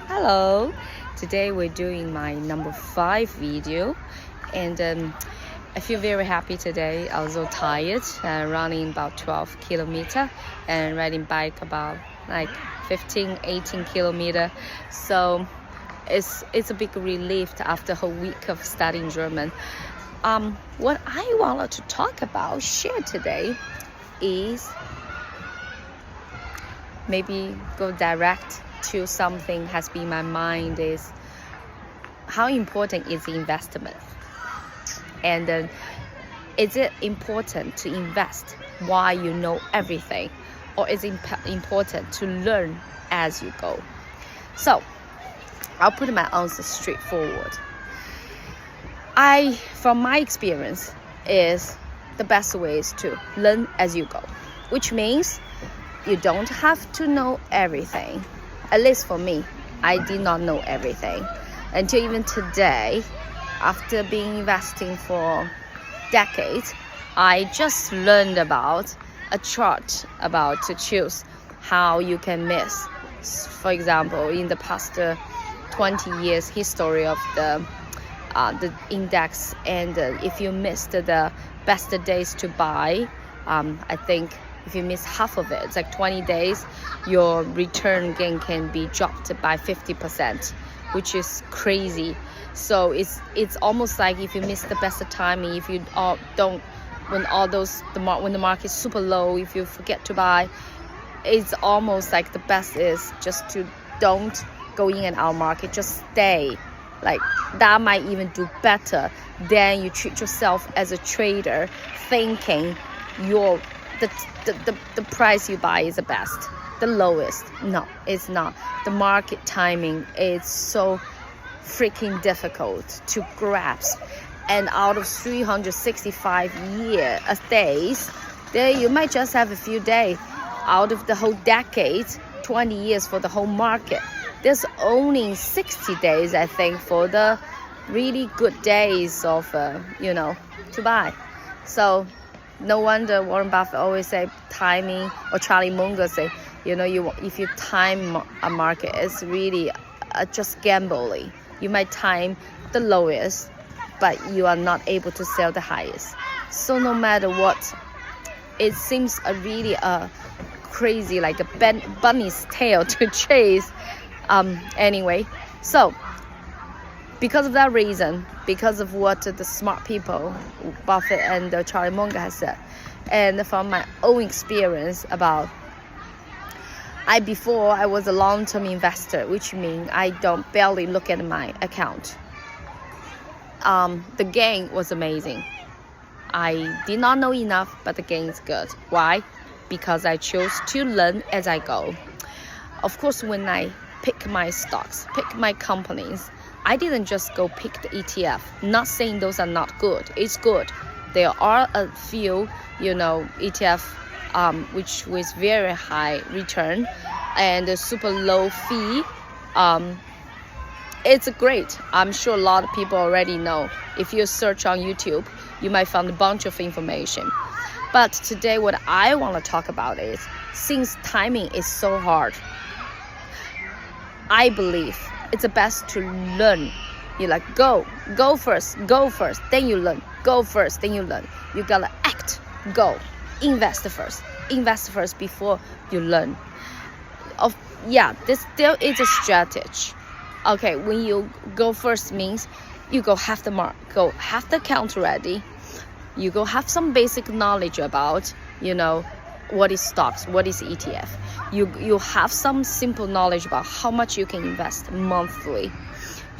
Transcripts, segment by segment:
Hello, today we're doing my number 5 video, and I feel very happy today. I was so tired, running about 12 kilometer and riding bike about like 15-18 kilometer. So it's a big relief after a whole week of studying German. What I wanted to talk about, share today, is maybe go direct to something has been in my mind, is how important is investment, and is it important to invest while you know everything, or is it important to learn as you go? So I'll put my answer straightforward. From my experience, is the best way is to learn as you go, which means you don't have to know everything. At least for me, I did not know everything until even today. After being investing for decades, I just learned about a chart about to choose how you can miss. For example, in the past 20 years history of the index, and if you missed the best days to buy, I think if you miss half of it, it's like 20 days, your return gain can be dropped by 50%, which is crazy. So it's almost like if you miss the best timing, if you don't, when the market is super low, if you forget to buy, it's almost like the best is just to don't go in and out market, just stay. Like that might even do better than you treat yourself as a trader, thinking the price you buy is the best, the lowest. No, it's not. The market timing is so freaking difficult to grasp, and out of 365 days, there you might just have a few days. Out of the whole decade, 20 years for the whole market, there's only 60 days, I think, for the really good days of to buy. So no wonder Warren Buffett always say timing, or Charlie Munger say, if you time a market, it's really just gambling. You might time the lowest, but you are not able to sell the highest. So no matter what, it seems really crazy, like a bunny's tail to chase. Anyway, so because of that reason, because of what the smart people, Buffett and Charlie Munger has said, and from my own experience about, before I was a long-term investor, which means I don't barely look at my account. The gain was amazing. I did not know enough, but the gain is good. Why? Because I chose to learn as I go. Of course, when I pick my stocks, pick my companies, I didn't just go pick the ETF. Not saying those are not good. It's good. There are a few, ETF, which with very high return and a super low fee. It's great. I'm sure a lot of people already know. If you search on YouTube, you might find a bunch of information. But today, what I want to talk about is, since timing is so hard, I believe it's the best to learn. You go first, then you learn. Go first, then you learn. You gotta act, go, invest first before you learn. This still is a strategy. Okay, when you go first means you go have the account ready. You go have some basic knowledge about, what is stocks, what is ETF. You have some simple knowledge about how much you can invest monthly.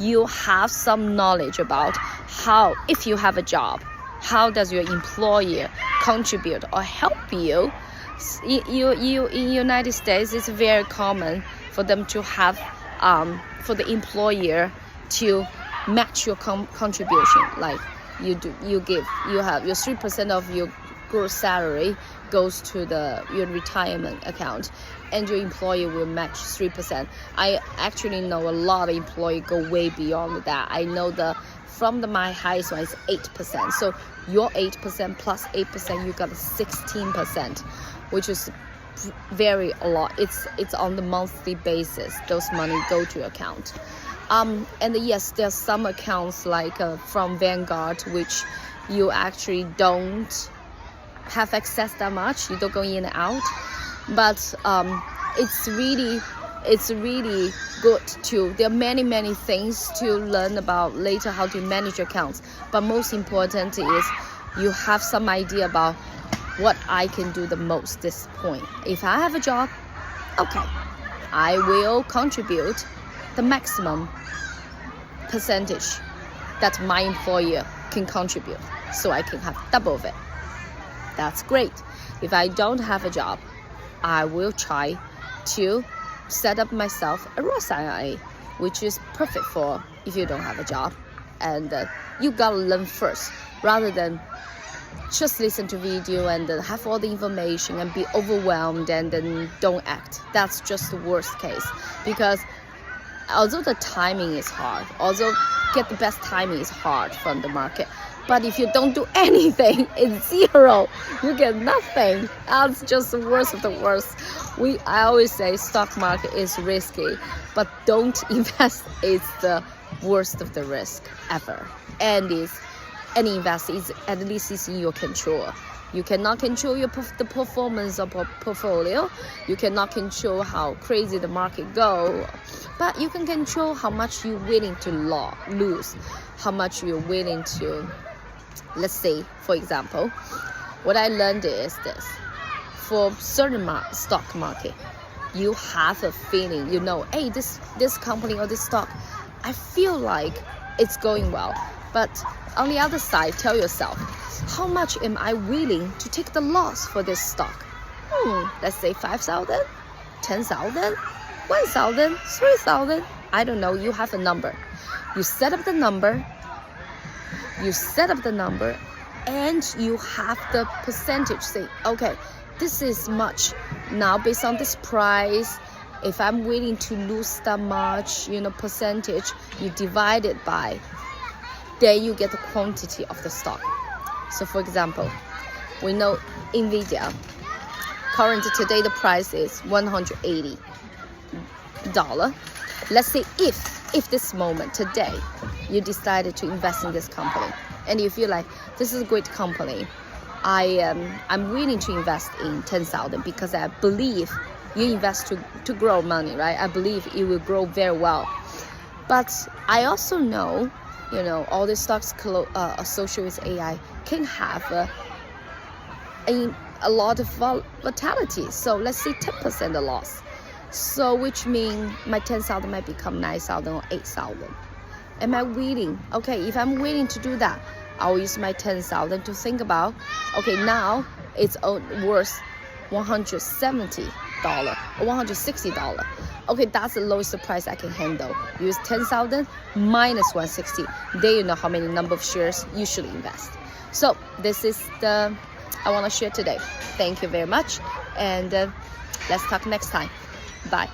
You have some knowledge about how, if you have a job, how does your employer contribute or help you. You in United States, it's very common for them to have for the employer to match your contribution. Like you have your 3% of your gross salary goes to your retirement account, and your employer will match 3%. I actually know a lot of employees go way beyond that. I know my highest one is 8%. So your 8% plus 8%, you got 16%, which is vary a lot. It's on the monthly basis. Those money go to your account. And yes, there's some accounts like from Vanguard, which you actually don't have access that much. You don't go in and out, but it's really good too. There are many things to learn about later, how to manage your accounts. But most important is you have some idea about what I can do the most this point. If I have a job, okay, I will contribute the maximum percentage that my employer can contribute, so I can have double of it. That's great. If I don't have a job, I will try to set up myself a Roth IRA, which is perfect for if you don't have a job. And you gotta learn first, rather than just listen to video and have all the information and be overwhelmed and then don't act. That's just the worst case, because although the timing is hard, although get the best timing is hard from the market, but if you don't do anything, it's zero. You get nothing. That's just the worst of the worst. I always say stock market is risky, but don't invest. It's the worst of the risk ever. And any invest is at least is in your control. You cannot control the performance of a portfolio. You cannot control how crazy the market go, but you can control how much you're willing to lose, how much you're willing to. Let's say, for example, what I learned is this: for certain stock market, you have a feeling, you know, hey, this company or this stock, I feel like it's going well. But on the other side, tell yourself, how much am I willing to take the loss for this stock? Let's say 5,000, 10,000, 1,000, 3,000. I don't know. You have a number. You set up the number. And you have the percentage. Say, okay, this is much. Now, based on this price, if I'm willing to lose that much, percentage, you divide it by, then you get the quantity of the stock. So for example, we know Nvidia, currently today the price is $180. Let's say if this moment today you decided to invest in this company and you feel like this is a great company, I'm willing to invest in 10,000 because I believe you invest to grow money, right? I believe it will grow very well. But I also know, all the stocks associated with AI can have a lot of volatility. So let's say 10% loss. So which means my 10,000 might become 9,000 or 8,000. Am I willing? Okay, if I'm willing to do that, I'll use my 10,000 to think about, okay, now it's worth $170 or $160. Okay, that's the lowest price I can handle. Use 10,000 minus 160. Then you know how many number of shares you should invest. So this is I want to share today. Thank you very much, and let's talk next time. Bye.